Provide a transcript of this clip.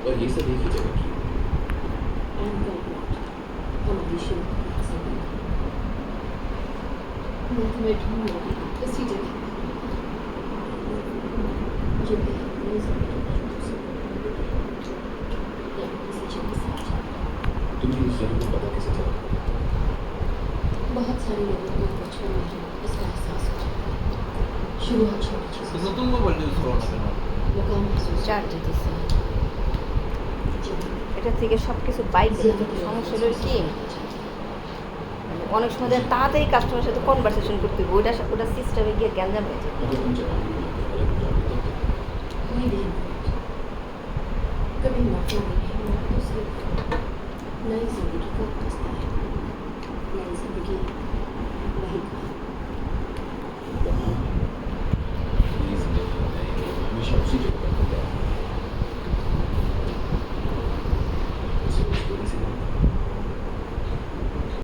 और ये सब एक ही जगह की है। एंड गॉड नॉट हमारी शिव से मैं तुम्हें ढूंढ रही हूँ इसी जगह ये बेहद ज़रूरी है या किसी जगह से आ जाए। तुम्हें इस जगह का पता कैसे चला? बहुत सारे लोगों को बचपन में ही इसका एहसास हो जाता है। शुरुआत छोटी তো चीज़ों নতুন মোবাইল ইউজ করো না কেন? मुकाम महसूस চার্জ দিতেছে जब এটা থেকে সব কিছু বাইরে সমস্যা হলো কি মানে অনেক সময় দেখা তাড়াতাড়ি কাস্টমারের সাথে কনভারসেশন করতে হবে ওটা সিস্টেমে গিয়ে গ্যাঞ্জাম হয়ে যায় अगर तुम जवानी में अलग हो जाती तब तक कोई नहीं कभी मौका मिले मौत तो सिर्फ नई जिंदगी को अपनाता है नई जिंदगी वही का ये जिंदगी मैं हमेशा उसी जगह पर गया। उसे उस पूरी से